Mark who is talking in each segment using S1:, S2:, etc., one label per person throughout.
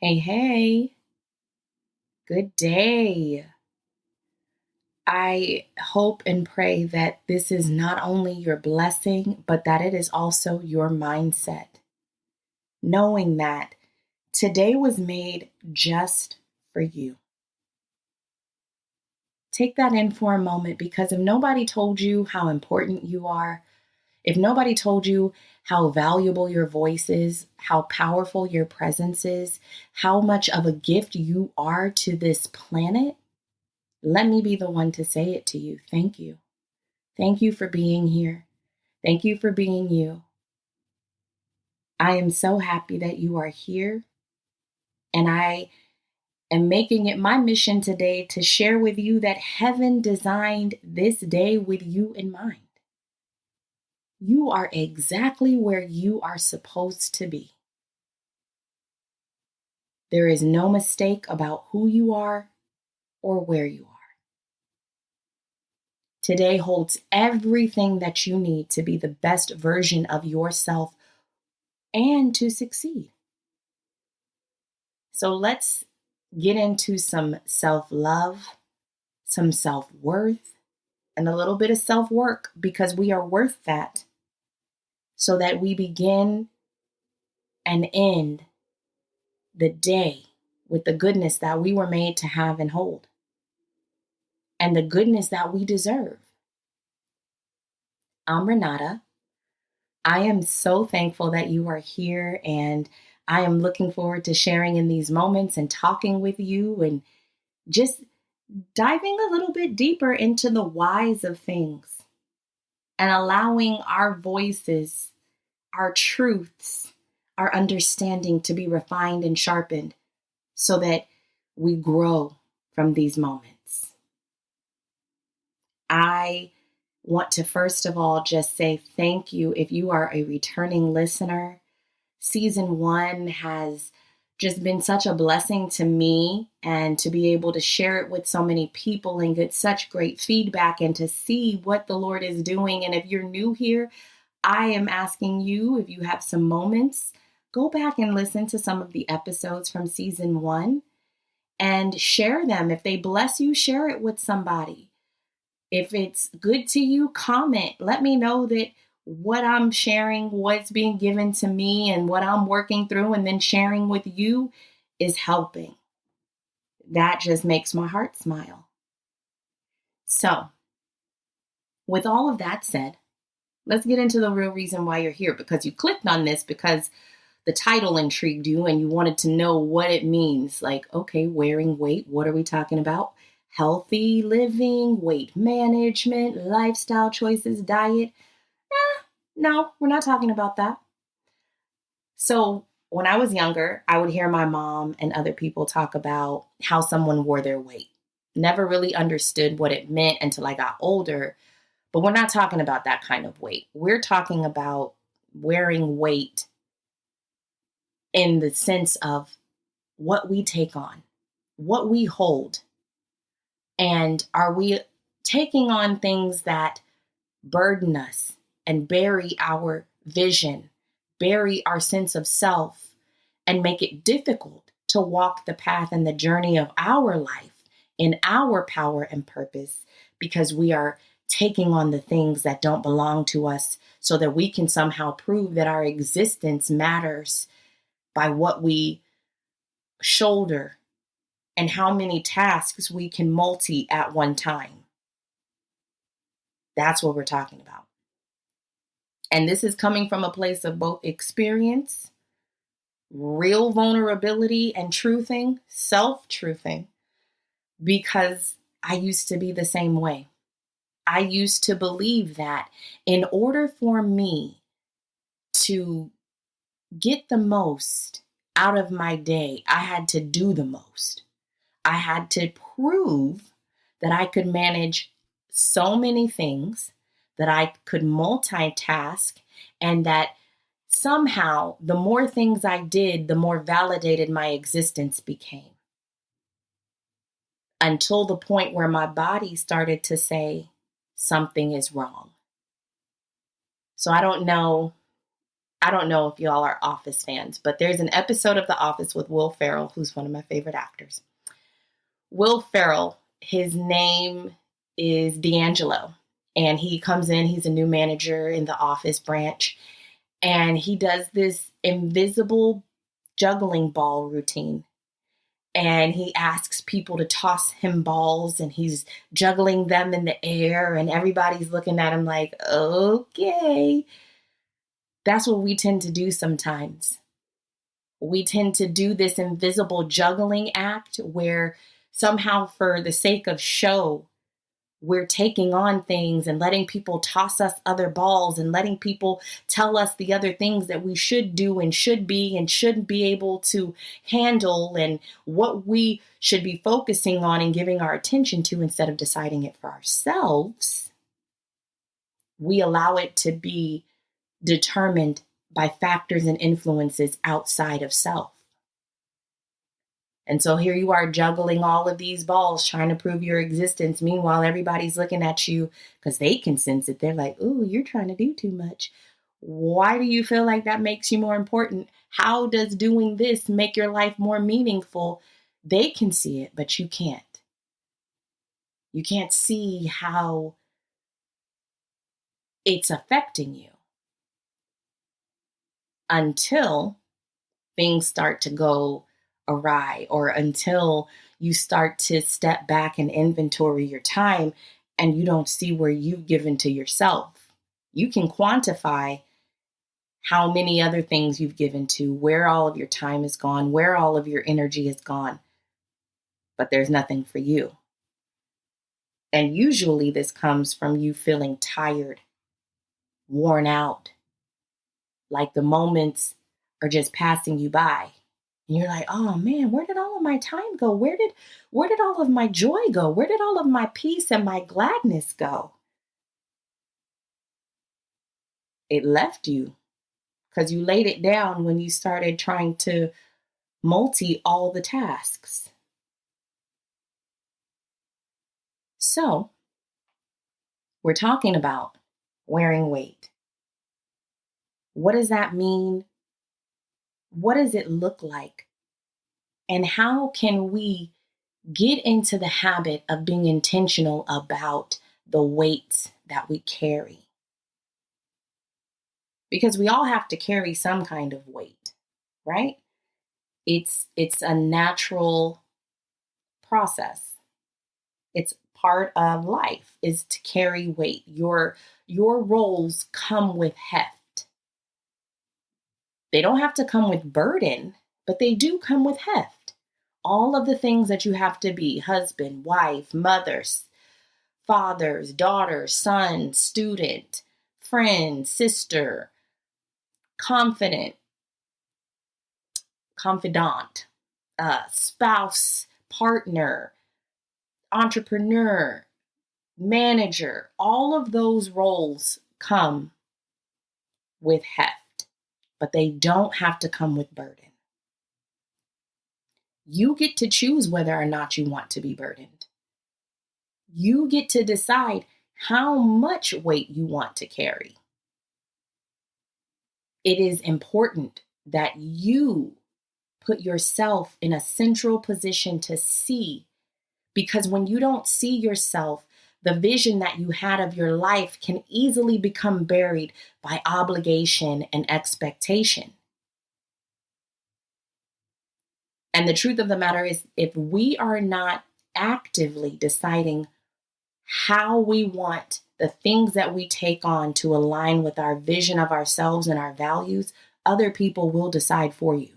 S1: Hey, hey, good day. I hope and pray that this is not only your blessing, but that it is also your mindset. Knowing that today was made just for you. Take that in for a moment because if nobody told you how important you are, if nobody told you how valuable your voice is, how powerful your presence is, how much of a gift you are to this planet, let me be the one to say it to you. Thank you. Thank you for being here. Thank you for being you. I am so happy that you are here. And I am making it my mission today to share with you that heaven designed this day with you in mind. You are exactly where you are supposed to be. There is no mistake about who you are or where you are. Today holds everything that you need to be the best version of yourself and to succeed. So let's get into some self-love, some self-worth, and a little bit of self-work because we are worth that so that we begin and end the day with the goodness that we were made to have and hold and the goodness that we deserve. I'm Renada. I am so thankful that you are here and I am looking forward to sharing in these moments and talking with you and just diving a little bit deeper into the whys of things and allowing our voices, our truths, our understanding to be refined and sharpened so that we grow from these moments. I want to first of all just say thank you if you are a returning listener. Season 1 has just been such a blessing to me and to be able to share it with so many people and get such great feedback and to see what the Lord is doing. And if you're new here, I am asking you, if you have some moments, go back and listen to some of the episodes from season 1 and share them. If they bless you, share it with somebody. If it's good to you, comment. Let me know that what I'm sharing, what's being given to me, and what I'm working through and then sharing with you is helping. That just makes my heart smile. So, with all of that said, let's get into the real reason why you're here because you clicked on this because the title intrigued you and you wanted to know what it means. Like, okay, wearing weight, what are we talking about? Healthy living, weight management, lifestyle choices, diet. No, we're not talking about that. So when I was younger, I would hear my mom and other people talk about how someone wore their weight. Never really understood what it meant until I got older. But we're not talking about that kind of weight. We're talking about wearing weight in the sense of what we take on, what we hold. And are we taking on things that burden us and bury our vision, bury our sense of self, and make it difficult to walk the path and the journey of our life in our power and purpose because we are taking on the things that don't belong to us so that we can somehow prove that our existence matters by what we shoulder and how many tasks we can multi at one time. That's what we're talking about. And this is coming from a place of both experience, real vulnerability, and truthing, self-truthing, because I used to be the same way. I used to believe that in order for me to get the most out of my day, I had to do the most. I had to prove that I could manage so many things, that I could multitask, and that somehow the more things I did, the more validated my existence became. Until the point where my body started to say something is wrong. So I don't know I don't know if y'all are Office fans, but there's an episode of The Office with Will Ferrell, who's one of my favorite actors. Will Ferrell, his name is D'Angelo, and he comes in, he's a new manager in the office branch, and he does this invisible juggling ball routine. And he asks people to toss him balls, and he's juggling them in the air, and everybody's looking at him like, okay. That's what we tend to do sometimes. We tend to do this invisible juggling act where somehow, for the sake of show, we're taking on things and letting people toss us other balls and letting people tell us the other things that we should do and should be and shouldn't be able to handle, and what we should be focusing on and giving our attention to instead of deciding it for ourselves. We allow it to be determined by factors and influences outside of self. And so here you are juggling all of these balls, trying to prove your existence. Meanwhile, everybody's looking at you because they can sense it. They're like, ooh, you're trying to do too much. Why do you feel like that makes you more important? How does doing this make your life more meaningful? They can see it, but you can't. You can't see how it's affecting you until things start to go awry, or until you start to step back and inventory your time and you don't see where you've given to yourself. You can quantify how many other things you've given to, where all of your time is gone, where all of your energy is gone, but there's nothing for you. And usually this comes from you feeling tired, worn out, like the moments are just passing you by. And you're like, oh man, where did all of my time go? Where did all of my joy go? Where did all of my peace and my gladness go? It left you because you laid it down when you started trying to multi all the tasks. So we're talking about wearing weight. What does that mean? What does it look like? And how can we get into the habit of being intentional about the weights that we carry? Because we all have to carry some kind of weight, right? It's a natural process. It's part of life is to carry weight. Your roles come with heft. They don't have to come with burden, but they do come with heft. All of the things that you have to be: husband, wife, mothers, fathers, daughters, son, student, friend, sister, confidant, spouse, partner, entrepreneur, manager. All of those roles come with heft, but they don't have to come with burden. You get to choose whether or not you want to be burdened. You get to decide how much weight you want to carry. It is important that you put yourself in a central position to see, because when you don't see yourself, the vision that you had of your life can easily become buried by obligation and expectation. And the truth of the matter is, if we are not actively deciding how we want the things that we take on to align with our vision of ourselves and our values, other people will decide for you.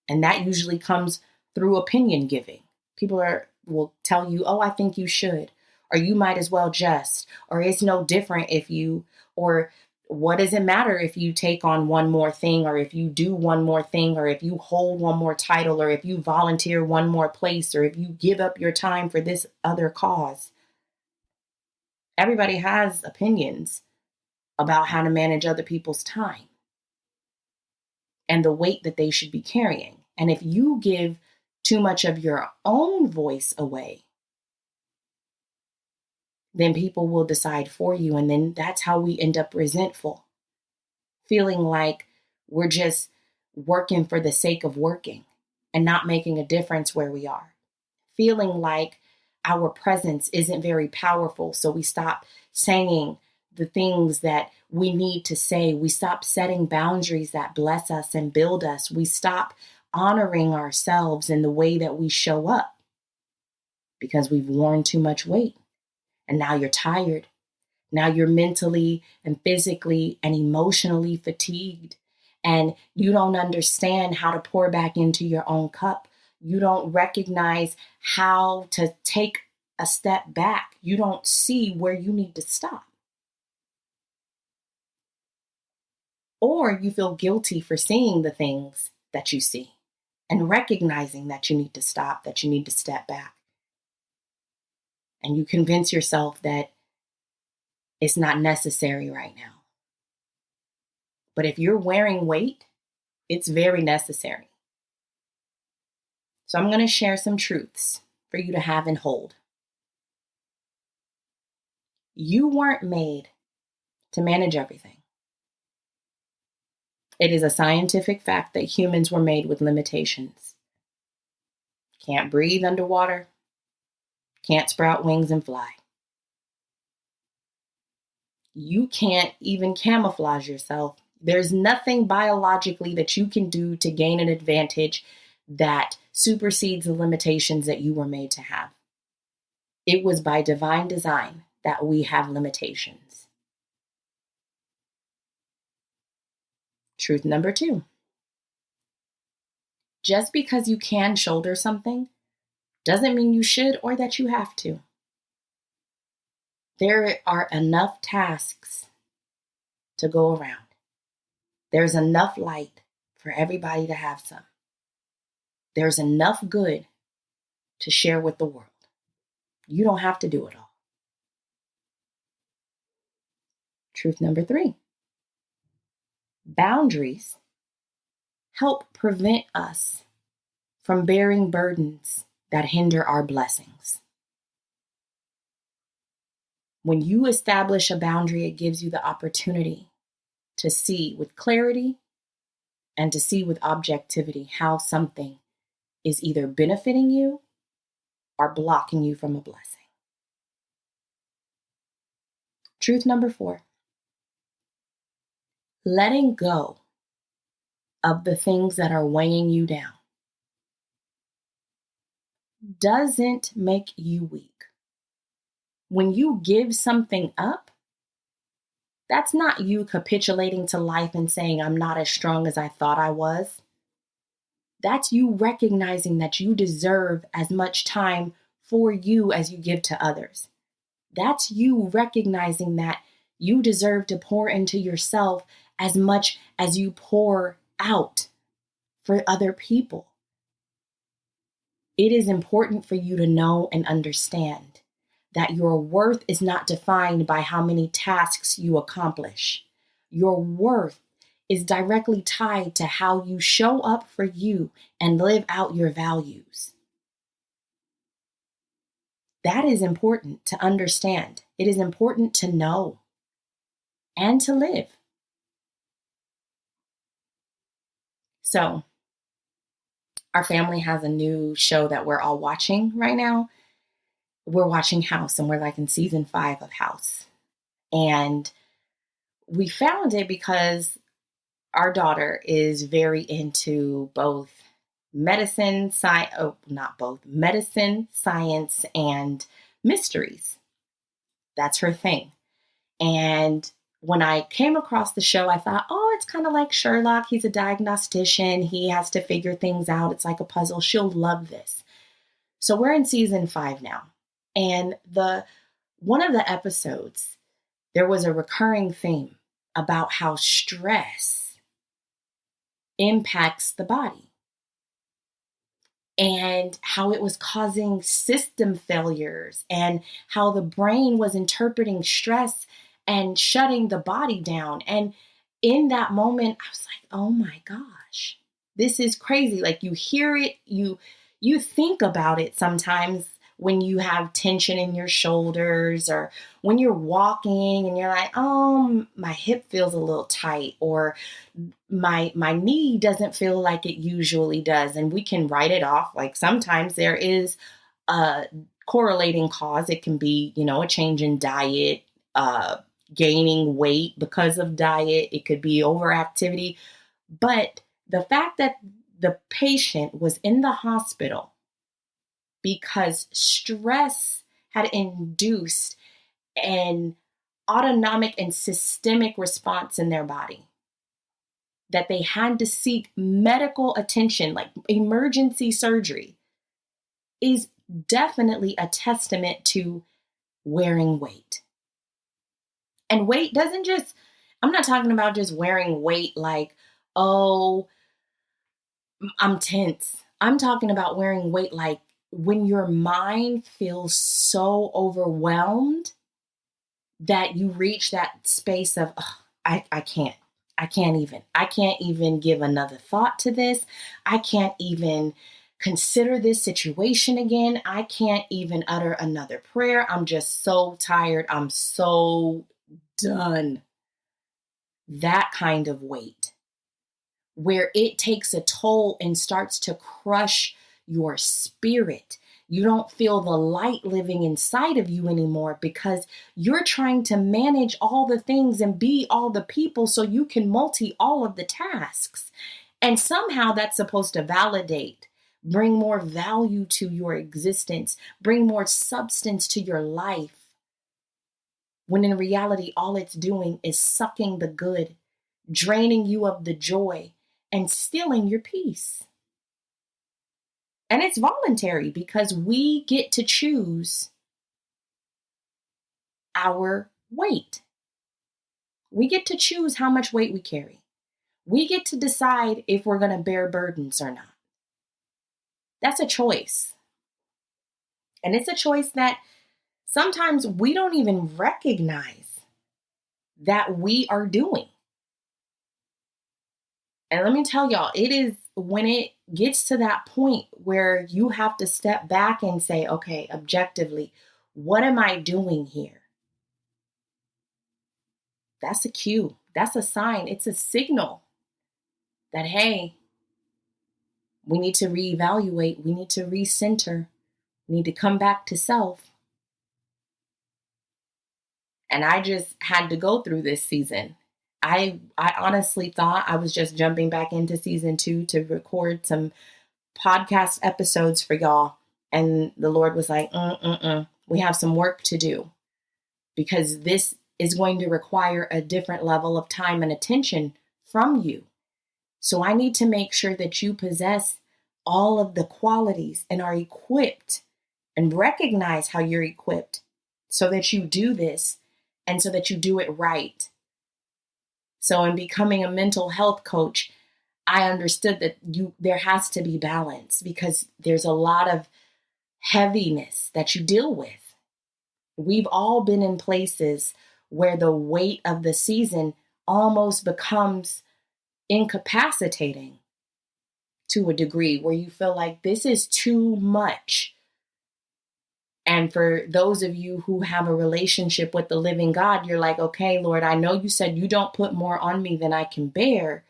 S1: And that usually comes through opinion giving. People will tell you, oh, I think you should, or you might as well just, or it's no different if you, or what does it matter if you take on one more thing, or if you do one more thing, or if you hold one more title, or if you volunteer one more place, or if you give up your time for this other cause. Everybody has opinions about how to manage other people's time and the weight that they should be carrying. And if you give too much of your own voice away, then people will decide for you. And then that's how we end up resentful, feeling like we're just working for the sake of working and not making a difference where we are, feeling like our presence isn't very powerful, so we stop saying the things that we need to say. We stop setting boundaries that bless us and build us. We stop honoring ourselves in the way that we show up because we've worn too much weight. And now you're tired. Now you're mentally and physically and emotionally fatigued. And you don't understand how to pour back into your own cup. You don't recognize how to take a step back. You don't see where you need to stop. Or you feel guilty for seeing the things that you see and recognizing that you need to stop, that you need to step back. And you convince yourself that it's not necessary right now. But if you're wearing weight, it's very necessary. So I'm going to share some truths for you to have and hold. You weren't made to manage everything. It is a scientific fact that humans were made with limitations. Can't breathe underwater, can't sprout wings and fly. You can't even camouflage yourself. There's nothing biologically that you can do to gain an advantage that supersedes the limitations that you were made to have. It was by divine design that we have limitations. Truth number 2. Just because you can shoulder something doesn't mean you should or that you have to. There are enough tasks to go around. There's enough light for everybody to have some. There's enough good to share with the world. You don't have to do it all. Truth number 3. Boundaries help prevent us from bearing burdens that hinder our blessings. When you establish a boundary, it gives you the opportunity to see with clarity and to see with objectivity how something is either benefiting you or blocking you from a blessing. Truth number 4. Letting go of the things that are weighing you down doesn't make you weak. When you give something up, that's not you capitulating to life and saying, I'm not as strong as I thought I was. That's you recognizing that you deserve as much time for you as you give to others. That's you recognizing that you deserve to pour into yourself as much as you pour out for other people. It is important for you to know and understand that your worth is not defined by how many tasks you accomplish. Your worth is directly tied to how you show up for you and live out your values. That is important to understand. It is important to know and to live. So, our family has a new show that we're all watching right now. We're watching House, and we're like in season 5 of House. And we found it because our daughter is very into both medicine, medicine, science, and mysteries. That's her thing. And when I came across the show, I thought, oh, it's kind of like Sherlock. He's a diagnostician. He has to figure things out. It's like a puzzle. She'll love this. So we're in season 5 now. And one of the episodes, there was a recurring theme about how stress impacts the body and how it was causing system failures and how the brain was interpreting stress and shutting the body down. And in that moment, I was like, oh my gosh, this is crazy. Like you hear it, you think about it sometimes when you have tension in your shoulders, or when you're walking and you're like, oh, my hip feels a little tight, or my knee doesn't feel like it usually does. And we can write it off. Like sometimes there is a correlating cause. It can be, a change in diet, gaining weight because of diet. It could be overactivity. But the fact that the patient was in the hospital because stress had induced an autonomic and systemic response in their body, that they had to seek medical attention, like emergency surgery, is definitely a testament to wearing weight. And weight doesn't just, I'm not talking about just wearing weight like, oh, I'm tense. I'm talking about wearing weight like when your mind feels so overwhelmed that you reach that space of, oh, I can't even give another thought to this. I can't even consider this situation again. I can't even utter another prayer. I'm just so tired. I'm so done. That kind of weight, where it takes a toll and starts to crush your spirit. You don't feel the light living inside of you anymore because you're trying to manage all the things and be all the people so you can multi all of the tasks. And somehow that's supposed to validate, bring more value to your existence, bring more substance to your life. When in reality, all it's doing is sucking the good, draining you of the joy, and stealing your peace. And it's voluntary because we get to choose our weight. We get to choose how much weight we carry. We get to decide if we're going to bear burdens or not. That's a choice. And it's a choice that sometimes we don't even recognize that we are doing. And let me tell y'all, it is when it gets to that point where you have to step back and say, okay, objectively, what am I doing here? That's a cue. That's a sign. It's a signal that, hey, we need to reevaluate. We need to recenter. We need to come back to self. And I just had to go through this season. I honestly thought I was just jumping back into season 2 to record some podcast episodes for y'all. And the Lord was like, we have some work to do because this is going to require a different level of time and attention from you. So I need to make sure that you possess all of the qualities and are equipped and recognize how you're equipped so that you do this and so that you do it right. So in becoming a mental health coach, I understood that there has to be balance because there's a lot of heaviness that you deal with. We've all been in places where the weight of the season almost becomes incapacitating to a degree where you feel like this is too much. And for those of you who have a relationship with the living God, you're like, okay, Lord, I know you said you don't put more on me than I can bear,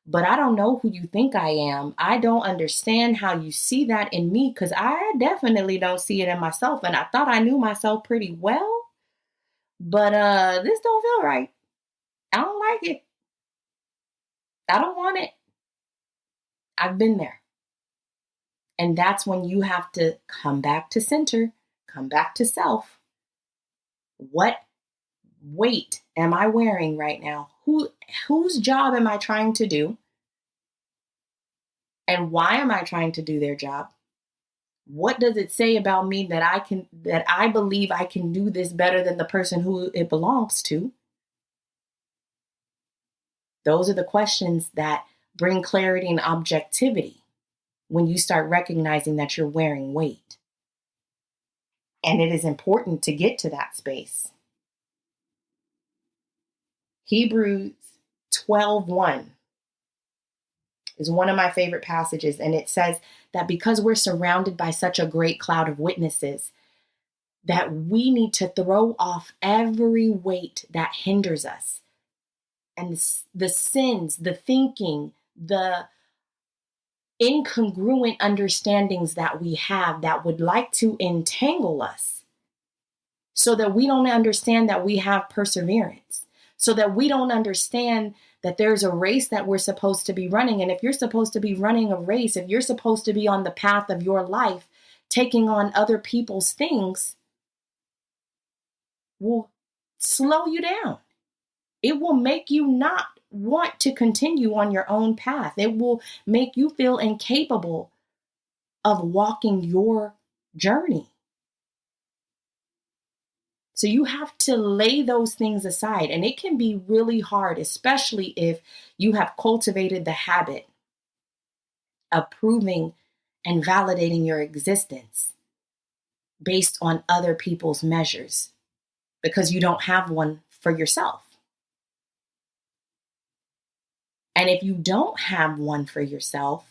S1: but I don't know who you think I am. I don't understand how you see that in me because I definitely don't see it in myself. And I thought I knew myself pretty well, but this don't feel right. I don't like it. I don't want it. I've been there. And that's when you have to come back to center, come back to self. What weight am I wearing right now? Whose job am I trying to do? And why am I trying to do their job? What does it say about me that I believe I can do this better than the person who it belongs to? Those are the questions that bring clarity and objectivity when you start recognizing that you're wearing weight. And it is important to get to that space. Hebrews 12:1. Is one of my favorite passages. And it says that because we're surrounded by such a great cloud of witnesses, that we need to throw off every weight that hinders us. And the sins, the thinking, the incongruent understandings that we have that would like to entangle us, so that we don't understand that we have perseverance, so that we don't understand that there's a race that we're supposed to be running. And if you're supposed to be running a race, if you're supposed to be on the path of your life, taking on other people's things will slow you down. It will make you not want to continue on your own path. It will make you feel incapable of walking your journey. So you have to lay those things aside. And it can be really hard, especially if you have cultivated the habit of proving and validating your existence based on other people's measures, because you don't have one for yourself. And if you don't have one for yourself,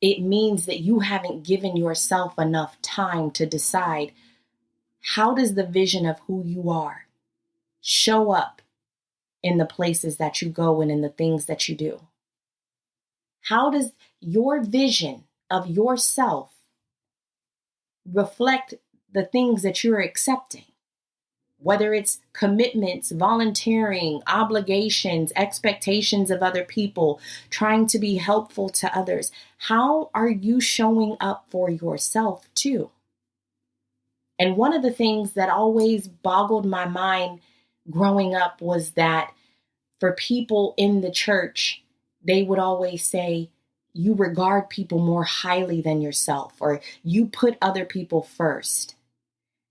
S1: it means that you haven't given yourself enough time to decide, how does the vision of who you are show up in the places that you go and in the things that you do? How does your vision of yourself reflect the things that you're accepting? Whether it's commitments, volunteering, obligations, expectations of other people, trying to be helpful to others. How are you showing up for yourself too? And one of the things that always boggled my mind growing up was that for people in the church, they would always say, you regard people more highly than yourself, or you put other people first.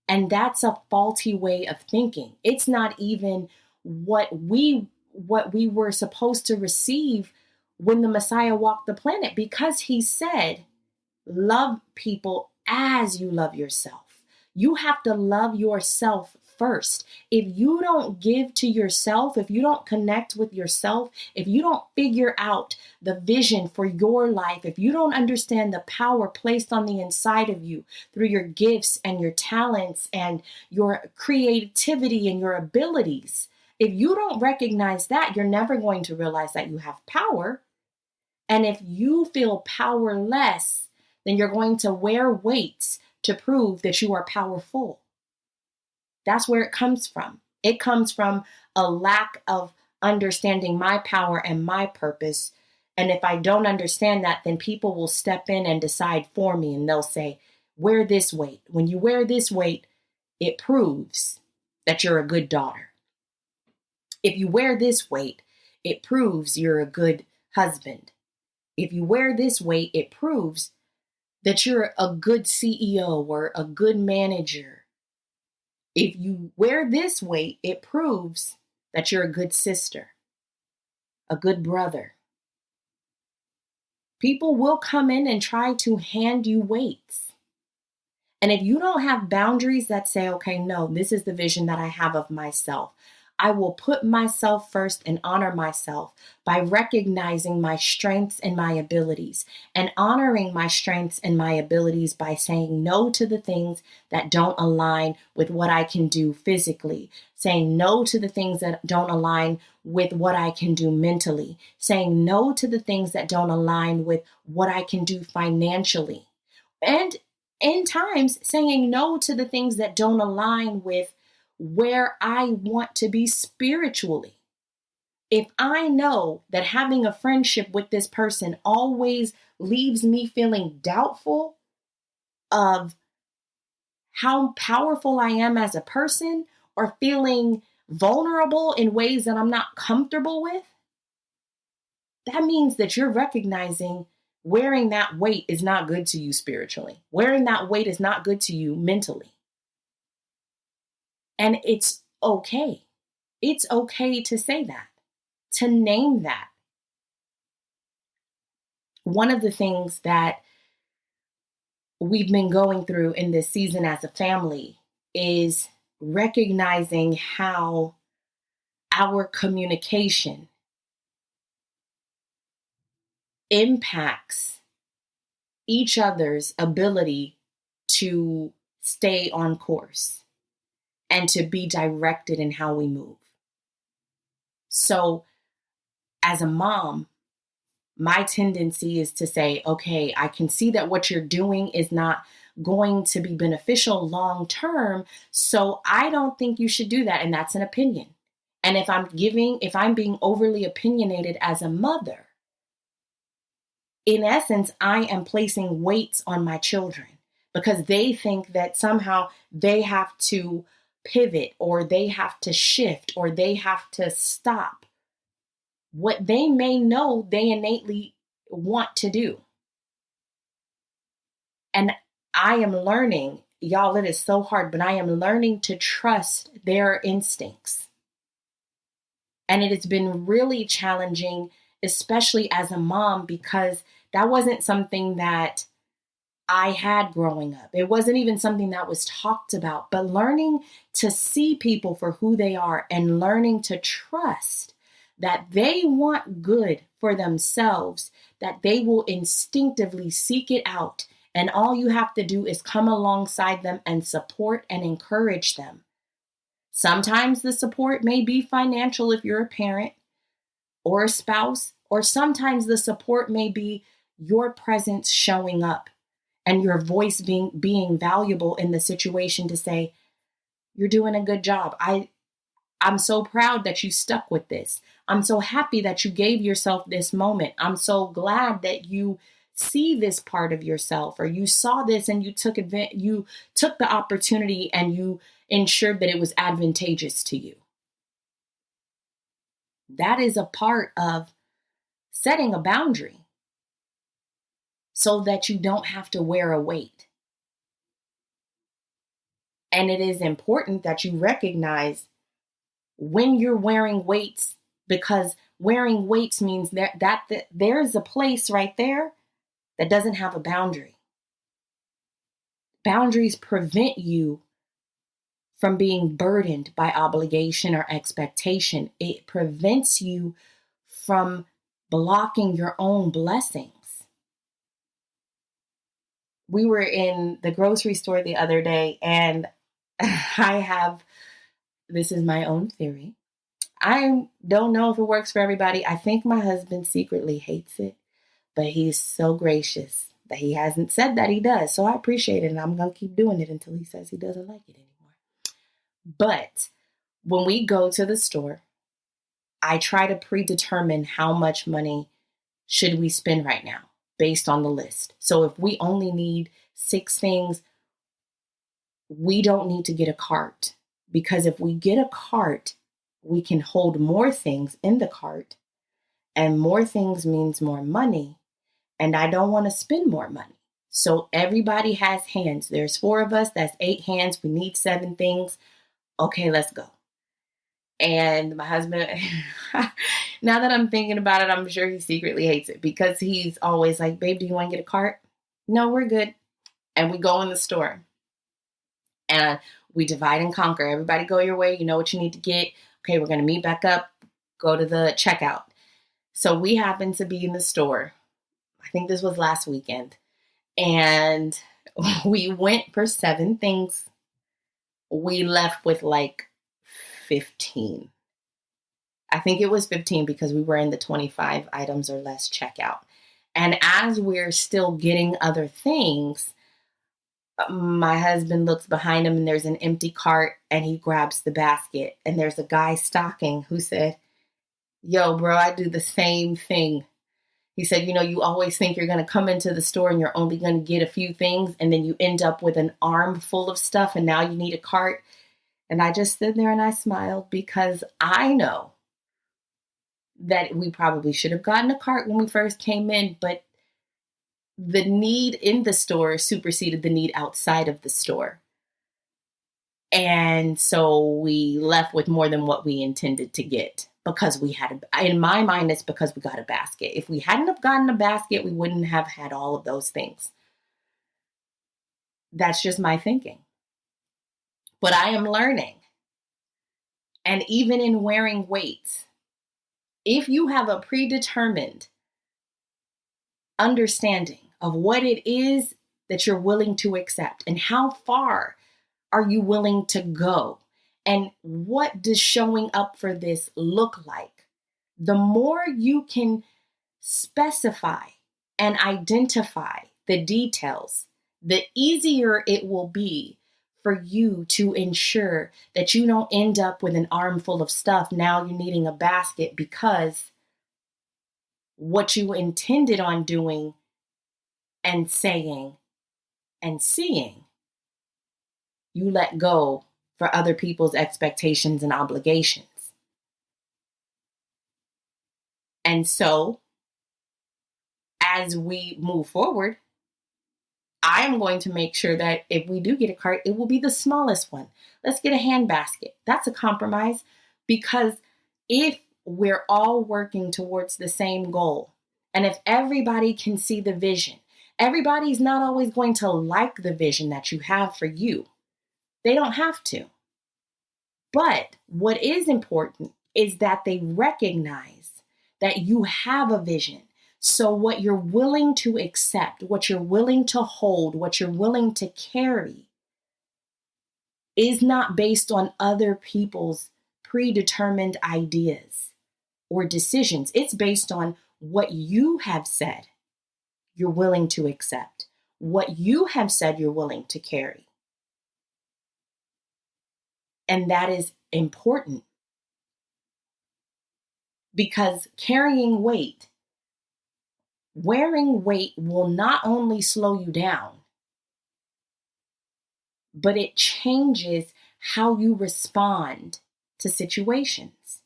S1: And that's a faulty way of thinking. It's not even what we were supposed to receive when the Messiah walked the planet, because he said, love people as you love yourself. You have to love yourself first. If you don't give to yourself, if you don't connect with yourself, if you don't figure out the vision for your life, if you don't understand the power placed on the inside of you through your gifts and your talents and your creativity and your abilities, if you don't recognize that, you're never going to realize that you have power. And if you feel powerless, then you're going to wear weights to prove that you are powerful. That's where it comes from. It comes from a lack of understanding my power and my purpose. And if I don't understand that, then people will step in and decide for me. And they'll say, wear this weight. When you wear this weight, it proves that you're a good daughter. If you wear this weight, it proves you're a good husband. If you wear this weight, it proves that you're a good CEO or a good manager. If you wear this weight, it proves that you're a good sister, a good brother. People will come in and try to hand you weights. And if you don't have boundaries that say, okay, no, this is the vision that I have of myself, I will put myself first and honor myself by recognizing my strengths and my abilities, and honoring my strengths and my abilities by saying no to the things that don't align with what I can do physically, saying no to the things that don't align with what I can do mentally, saying no to the things that don't align with what I can do financially, and in times saying no to the things that don't align with where I want to be spiritually. If I know that having a friendship with this person always leaves me feeling doubtful of how powerful I am as a person, or feeling vulnerable in ways that I'm not comfortable with, that means that you're recognizing wearing that weight is not good to you spiritually. Wearing that weight is not good to you mentally. And it's okay. It's okay to say that, to name that. One of the things that we've been going through in this season as a family is recognizing how our communication impacts each other's ability to stay on course and to be directed in how we move. So as a mom, my tendency is to say, okay, I can see that what you're doing is not going to be beneficial long term. So I don't think you should do that. And that's an opinion. And if I'm being overly opinionated as a mother, in essence, I am placing weights on my children because they think that somehow they have to pivot or they have to shift or they have to stop what they may know they innately want to do. And I am learning, y'all, it is so hard, but I am learning to trust their instincts. And it has been really challenging, especially as a mom, because that wasn't something that I had growing up. It wasn't even something that was talked about, but learning to see people for who they are and learning to trust that they want good for themselves, that they will instinctively seek it out. And all you have to do is come alongside them and support and encourage them. Sometimes the support may be financial if you're a parent or a spouse, or sometimes the support may be your presence showing up and your voice being valuable in the situation to say, you're doing a good job. I'm so proud that you stuck with this. I'm so happy that you gave yourself this moment. I'm so glad that you see this part of yourself, or you saw this and you took the opportunity and you ensured that it was advantageous to you. That is a part of setting a boundary so that you don't have to wear a weight. And it is important that you recognize when you're wearing weights, because wearing weights means that there's a place right there that doesn't have a boundary. Boundaries prevent you from being burdened by obligation or expectation. It prevents you from blocking your own blessings. We were in the grocery store the other day, and this is my own theory. I don't know if it works for everybody. I think my husband secretly hates it, but he's so gracious that he hasn't said that he does. So I appreciate it, and I'm going to keep doing it until he says he doesn't like it anymore. But when we go to the store, I try to predetermine how much money should we spend right now based on the list. So if we only need 6 things, we don't need to get a cart, because if we get a cart, we can hold more things in the cart, and more things means more money. And I don't want to spend more money. So everybody has hands. There's 4 of us. That's 8 hands. We need 7 things. Okay, let's go. And my husband, now that I'm thinking about it, I'm sure he secretly hates it, because he's always like, babe, do you want to get a cart? No, we're good. And we go in the store and we divide and conquer. Everybody go your way. You know what you need to get. Okay, we're going to meet back up, go to the checkout. So we happened to be in the store. I think this was last weekend. And we went for 7 things. We left with like 15. I think it was 15 because we were in the 25 items or less checkout. And as we're still getting other things, my husband looks behind him and there's an empty cart, and he grabs the basket, and there's a guy stocking who said, yo, bro, I do the same thing. He said, you always think you're going to come into the store and you're only going to get a few things, and then you end up with an arm full of stuff, and now you need a cart. And I just stood there and I smiled, because I know that we probably should have gotten a cart when we first came in, but the need in the store superseded the need outside of the store. And so we left with more than what we intended to get, because we had, in my mind, it's because we got a basket. If we hadn't have gotten a basket, we wouldn't have had all of those things. That's just my thinking. But I am learning. And even in wearing weights, if you have a predetermined understanding of what it is that you're willing to accept and how far are you willing to go and what does showing up for this look like? The more you can specify and identify the details, the easier it will be for you to ensure that you don't end up with an armful of stuff. Now you're needing a basket because what you intended on doing and saying and seeing, you let go for other people's expectations and obligations. And so, as we move forward, I am going to make sure that if we do get a cart, it will be the smallest one. Let's get a hand basket. That's a compromise, because if we're all working towards the same goal, and if everybody can see the vision, everybody's not always going to like the vision that you have for you. They don't have to. But what is important is that they recognize that you have a vision. So what you're willing to accept, what you're willing to hold, what you're willing to carry is not based on other people's predetermined ideas or decisions. It's based on what you have said you're willing to accept, what you have said you're willing to carry. And that is important because wearing weight will not only slow you down, but it changes how you respond to situations.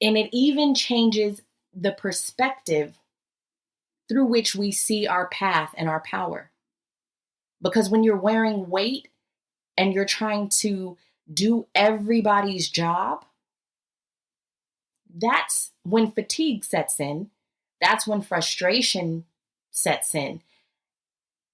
S1: And it even changes the perspective through which we see our path and our power. Because when you're wearing weight and you're trying to do everybody's job, that's when fatigue sets in. That's when frustration sets in.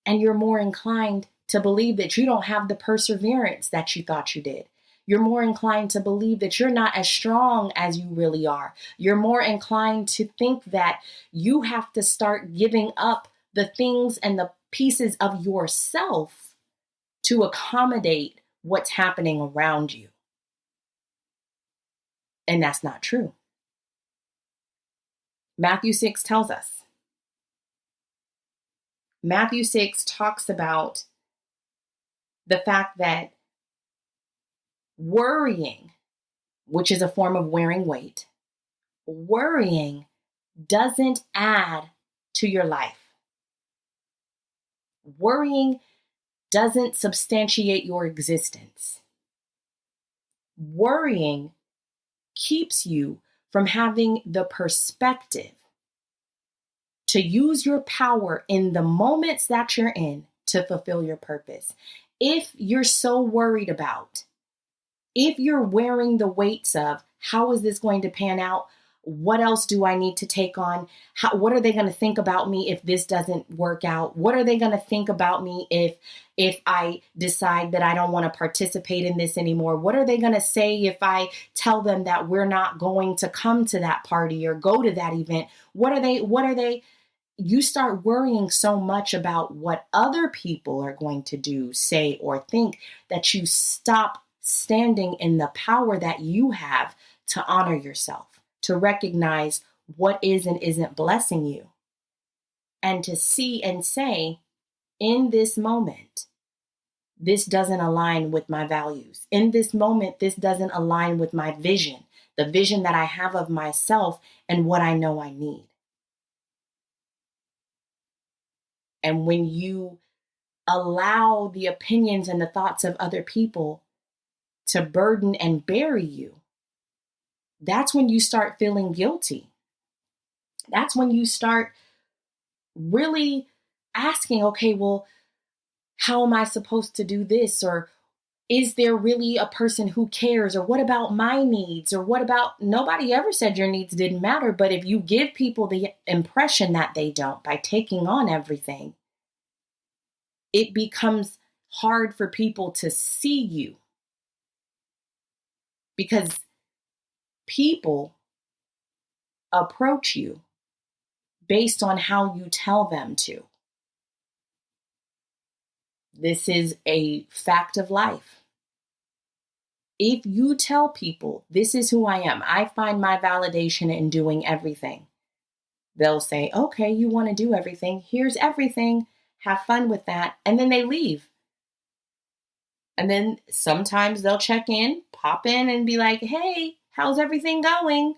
S1: And you're more inclined to believe that you don't have the perseverance that you thought you did. You're more inclined to believe that you're not as strong as you really are. You're more inclined to think that you have to start giving up the things and the pieces of yourself to accommodate what's happening around you. And that's not true. Matthew 6 tells us. Matthew 6 talks about the fact that worrying, which is a form of wearing weight, worrying doesn't add to your life. Worrying doesn't substantiate your existence. Worrying keeps you from having the perspective to use your power in the moments that you're in to fulfill your purpose. If you're so worried about, if you're wearing the weights of how is this going to pan out? What else do I need to take on? What are they going to think about me if this doesn't work out? What are they going to think about me if I decide that I don't want to participate in this anymore? What are they going to say if I tell them that we're not going to come to that party or go to that event? What are they? You start worrying so much about what other people are going to do, say, or think that you stop standing in the power that you have to honor yourself, to recognize what is and isn't blessing you, and to see and say, in this moment, this doesn't align with my values. In this moment, this doesn't align with my vision, the vision that I have of myself and what I know I need. And when you allow the opinions and the thoughts of other people to burden and bury you, that's when you start feeling guilty. That's when you start really asking, okay, well, how am I supposed to do this? Or is there really a person who cares? Or what about my needs? Or what about, nobody ever said your needs didn't matter. But if you give people the impression that they don't by taking on everything, it becomes hard for people to see you. Because people approach you based on how you tell them to. This is a fact of life. If you tell people, this is who I am, I find my validation in doing everything, they'll say, okay, you want to do everything. Here's everything. Have fun with that. And then they leave. And then sometimes they'll check in, pop in and be like, hey, how's everything going?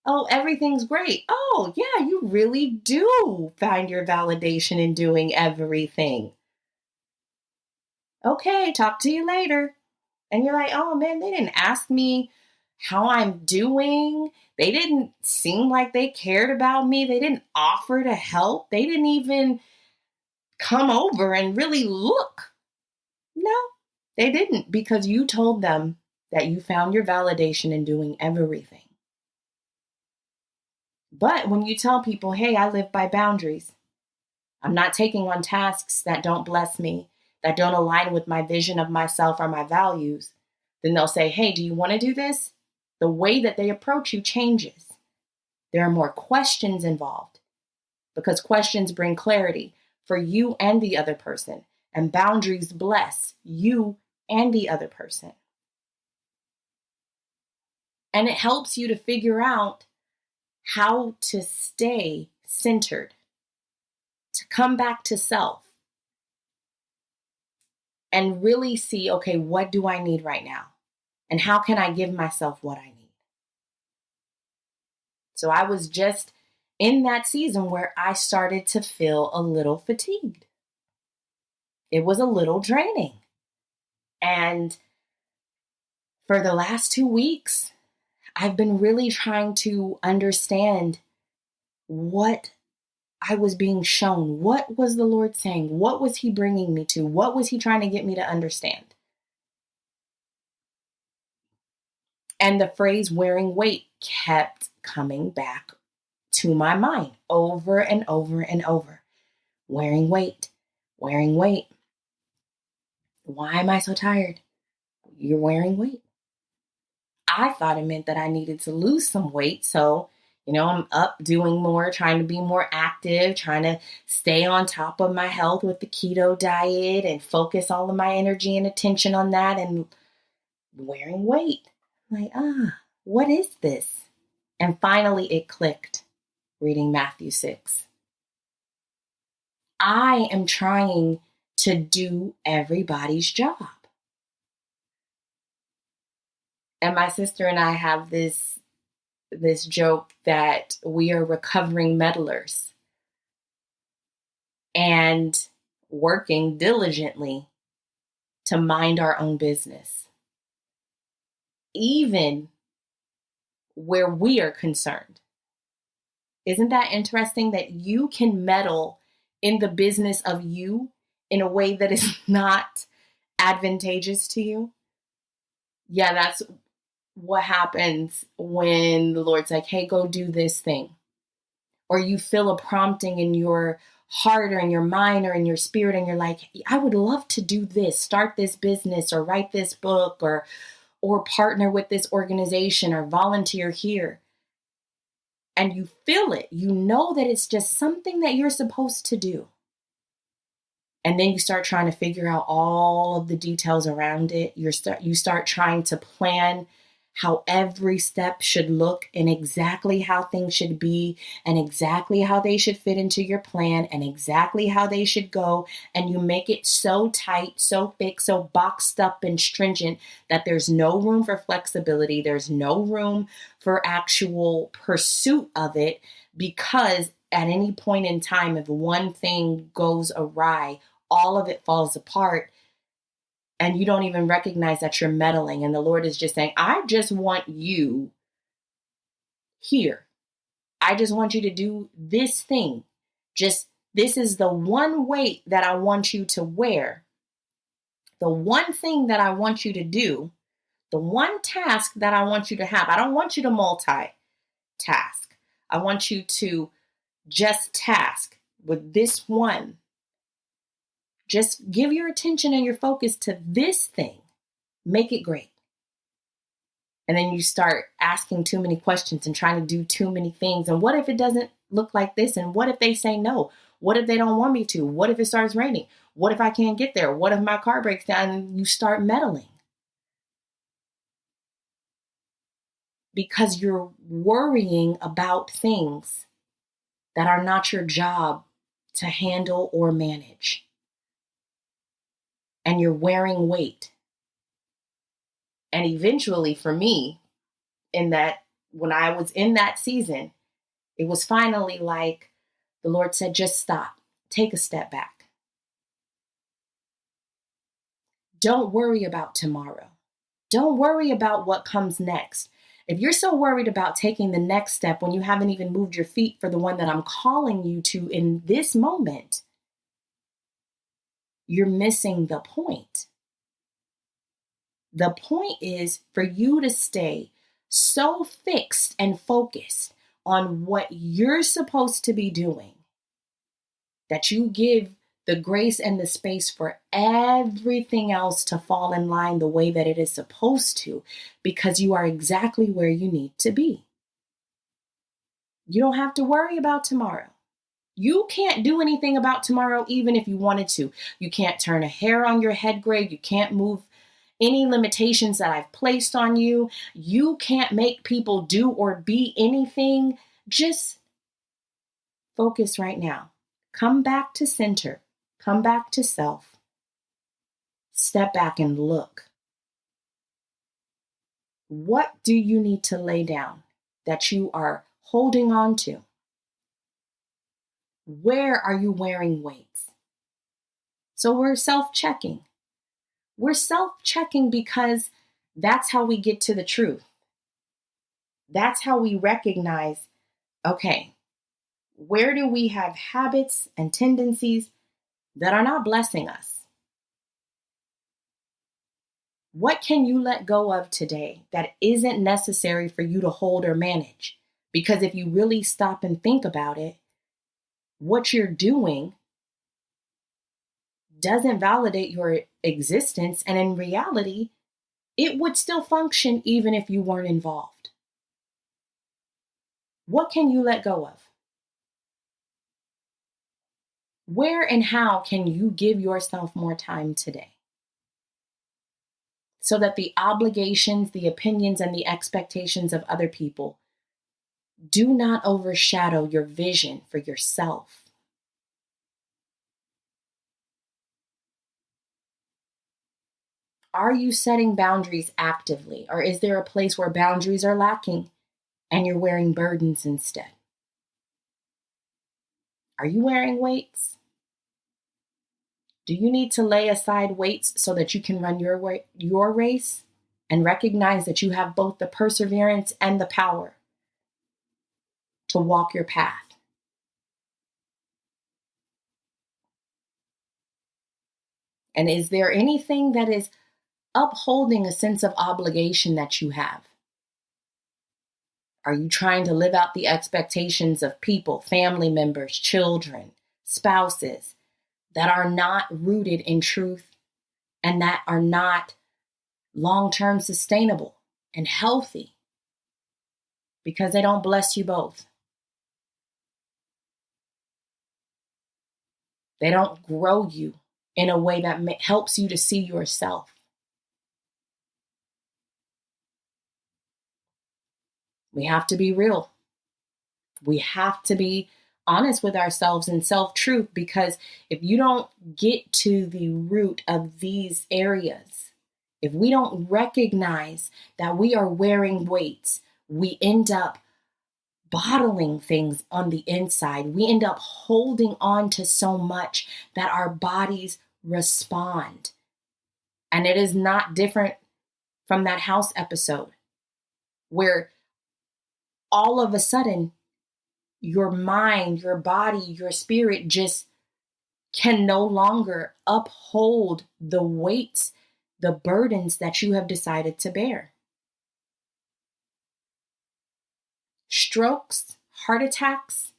S1: Oh, everything's great. Oh, yeah, you really do find your validation in doing everything. Okay, talk to you later. And you're like, oh man, they didn't ask me how I'm doing. They didn't seem like they cared about me. They didn't offer to help. They didn't even come over and really look. No, they didn't, because you told them that you found your validation in doing everything. But when you tell people, hey, I live by boundaries, I'm not taking on tasks that don't bless me, that don't align with my vision of myself or my values, then they'll say, hey, do you want to do this? The way that they approach you changes. There are more questions involved because questions bring clarity for you and the other person, and boundaries bless you and the other person. And it helps you to figure out how to stay centered, to come back to self and really see, okay, what do I need right now? And how can I give myself what I need? So I was just in that season where I started to feel a little fatigued. It was a little draining. And for the last 2 weeks, I've been really trying to understand what I was being shown. What was the Lord saying? What was He bringing me to? What was He trying to get me to understand? And the phrase wearing weight kept coming back to my mind over and over and over. Wearing weight, wearing weight. Why am I so tired? You're wearing weight. I thought it meant that I needed to lose some weight. So, I'm up doing more, trying to be more active, trying to stay on top of my health with the keto diet and focus all of my energy and attention on that and wearing weight. Like, what is this? And finally it clicked, reading Matthew 6. I am trying to do everybody's job. And my sister and I have this joke that we are recovering meddlers and working diligently to mind our own business, even where we are concerned. Isn't that interesting that you can meddle in the business of you in a way that is not advantageous to you? Yeah, that's what happens when the Lord's like, hey, go do this thing. Or you feel a prompting in your heart or in your mind or in your spirit, and you're like, I would love to do this, start this business or write this book or partner with this organization or volunteer here. And you feel it. You know that it's just something that you're supposed to do. And then you start trying to figure out all of the details around it. You start trying to plan how every step should look and exactly how things should be and exactly how they should fit into your plan and exactly how they should go. And you make it so tight, so thick, so boxed up and stringent that there's no room for flexibility. There's no room for actual pursuit of it, because at any point in time, if one thing goes awry, all of it falls apart. And you don't even recognize that you're meddling. And the Lord is just saying, I just want you here. I just want you to do this thing. This is the one weight that I want you to wear. The one thing that I want you to do. The one task that I want you to have. I don't want you to multitask. I want you to just task with this one. Just give your attention and your focus to this thing. Make it great. And then you start asking too many questions and trying to do too many things. And what if it doesn't look like this? And what if they say no? What if they don't want me to? What if it starts raining? What if I can't get there? What if my car breaks down? And you start meddling because you're worrying about things that are not your job to handle or manage. And you're wearing weight. And eventually, for me, when I was in that season, it was finally like the Lord said, just stop, take a step back. Don't worry about tomorrow. Don't worry about what comes next. If you're so worried about taking the next step when you haven't even moved your feet for the one that I'm calling you to in this moment, you're missing the point. The point is for you to stay so fixed and focused on what you're supposed to be doing that you give the grace and the space for everything else to fall in line the way that it is supposed to, because you are exactly where you need to be. You don't have to worry about tomorrow. You can't do anything about tomorrow, even if you wanted to. You can't turn a hair on your head gray. You can't move any limitations that I've placed on you. You can't make people do or be anything. Just focus right now. Come back to center. Come back to self. Step back and look. What do you need to lay down that you are holding on to? Where are you wearing weights? So we're self-checking. We're self-checking because that's how we get to the truth. That's how we recognize, okay, where do we have habits and tendencies that are not blessing us? What can you let go of today that isn't necessary for you to hold or manage? Because if you really stop and think about it, what you're doing doesn't validate your existence. And in reality, it would still function even if you weren't involved. What can you let go of? Where and how can you give yourself more time today? So that the obligations, the opinions, and the expectations of other people do not overshadow your vision for yourself. Are you setting boundaries actively, or is there a place where boundaries are lacking and you're wearing burdens instead? Are you wearing weights? Do you need to lay aside weights so that you can run your race and recognize that you have both the perseverance and the power to walk your path? And is there anything that is upholding a sense of obligation that you have? Are you trying to live out the expectations of people, family members, children, spouses that are not rooted in truth and that are not long-term sustainable and healthy because they don't bless you both? They don't grow you in a way that helps you to see yourself. We have to be real. We have to be honest with ourselves and self-truth, because if you don't get to the root of these areas, if we don't recognize that we are wearing weights, we end up bottling things on the inside. We end up holding on to so much that our bodies respond. And it is not different from that house episode where all of a sudden your mind, your body, your spirit just can no longer uphold the weights, the burdens that you have decided to bear. Strokes, heart attacks,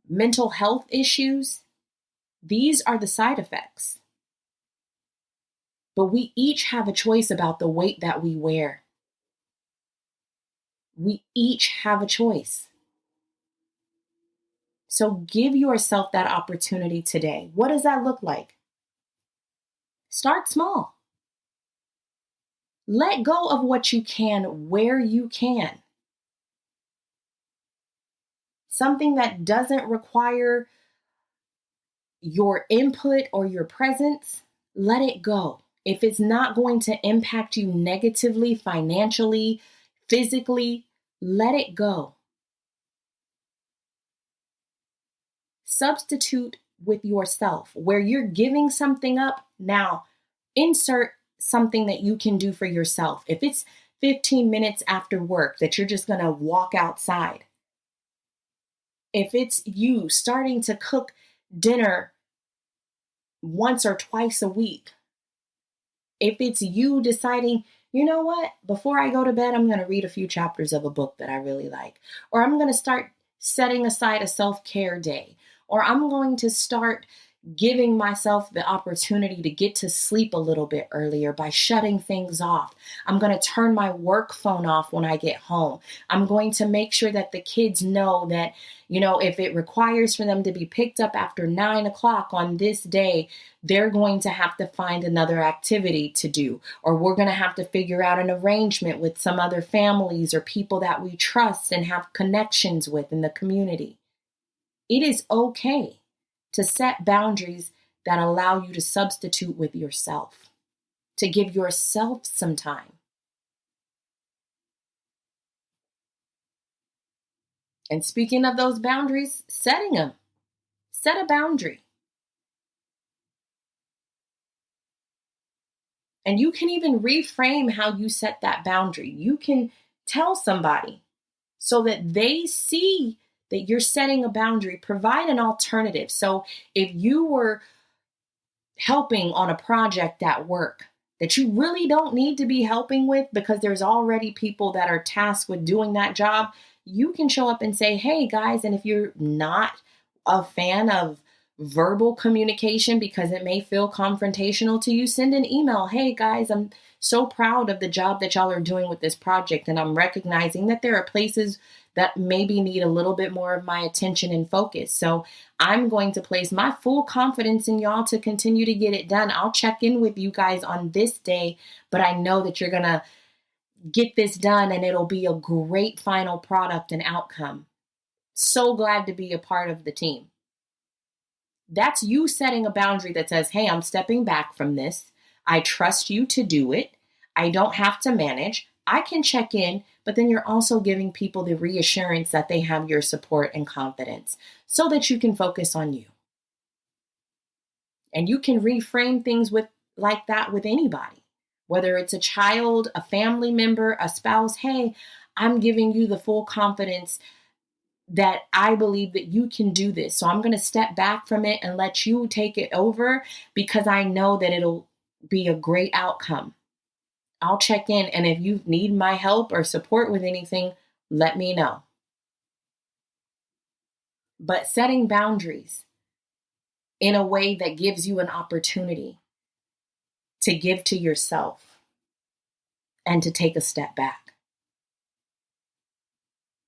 S1: mental health issues, these are the side effects. But we each have a choice about the weight that we wear. We each have a choice. So give yourself that opportunity today. What does that look like? Start small. Let go of what you can where you can. Something that doesn't require your input or your presence, let it go. If it's not going to impact you negatively, financially, physically, let it go. Substitute with yourself. Where you're giving something up, now insert something that you can do for yourself. If it's 15 minutes after work that you're just going to walk outside, if it's you starting to cook dinner once or twice a week, if it's you deciding, you know what, before I go to bed, I'm going to read a few chapters of a book that I really like, or I'm going to start setting aside a self-care day, or I'm going to start giving myself the opportunity to get to sleep a little bit earlier by shutting things off. I'm going to turn my work phone off when I get home. I'm going to make sure that the kids know that, if it requires for them to be picked up after 9 o'clock on this day, they're going to have to find another activity to do, or we're going to have to figure out an arrangement with some other families or people that we trust and have connections with in the community. It is okay to set boundaries that allow you to substitute with yourself, to give yourself some time. And speaking of those boundaries, setting them. Set a boundary. And you can even reframe how you set that boundary. You can tell somebody so that they see that you're setting a boundary. Provide an alternative. So if you were helping on a project at work that you really don't need to be helping with because there's already people that are tasked with doing that job, you can show up and say, hey guys, and if you're not a fan of verbal communication because it may feel confrontational to you, send an email. Hey guys, I'm so proud of the job that y'all are doing with this project, and I'm recognizing that there are places that maybe need a little bit more of my attention and focus. So I'm going to place my full confidence in y'all to continue to get it done. I'll check in with you guys on this day, but I know that you're going to get this done and it'll be a great final product and outcome. So glad to be a part of the team. That's you setting a boundary that says, hey, I'm stepping back from this. I trust you to do it. I don't have to manage. I can check in, but then you're also giving people the reassurance that they have your support and confidence so that you can focus on you. And you can reframe things like that with anybody, whether it's a child, a family member, a spouse. Hey, I'm giving you the full confidence that I believe that you can do this. So I'm going to step back from it and let you take it over because I know that it'll be a great outcome. I'll check in, and if you need my help or support with anything, let me know. But setting boundaries in a way that gives you an opportunity to give to yourself and to take a step back.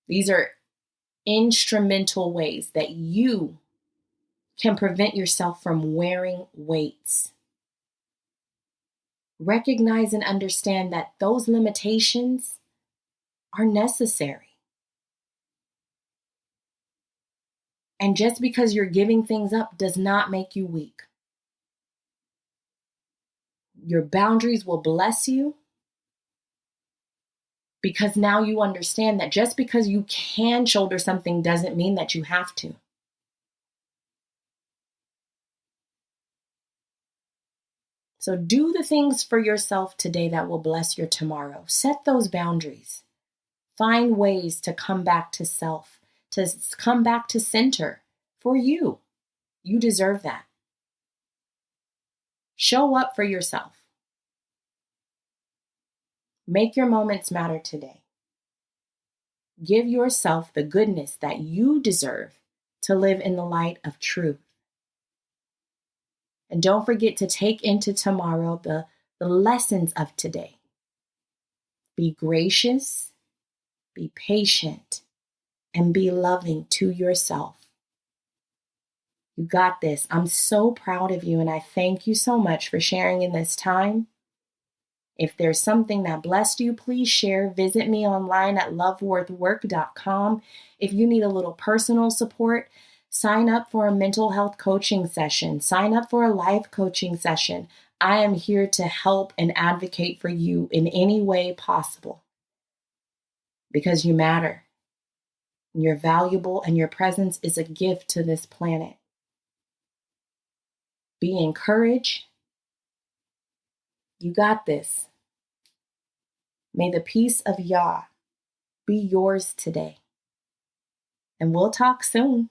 S1: These are instrumental ways that you can prevent yourself from wearing weights. Recognize and understand that those limitations are necessary. And just because you're giving things up does not make you weak. Your boundaries will bless you because now you understand that just because you can shoulder something doesn't mean that you have to. So do the things for yourself today that will bless your tomorrow. Set those boundaries. Find ways to come back to self, to come back to center for you. You deserve that. Show up for yourself. Make your moments matter today. Give yourself the goodness that you deserve to live in the light of truth. And don't forget to take into tomorrow the lessons of today. Be gracious, be patient, and be loving to yourself. You got this. I'm so proud of you, and I thank you so much for sharing in this time. If there's something that blessed you, please share. Visit me online at loveworthwork.com. If you need a little personal support, sign up for a mental health coaching session. Sign up for a life coaching session. I am here to help and advocate for you in any way possible because you matter. You're valuable, and your presence is a gift to this planet. Be encouraged. You got this. May the peace of Yah be yours today. And we'll talk soon.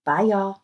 S1: Bye, y'all.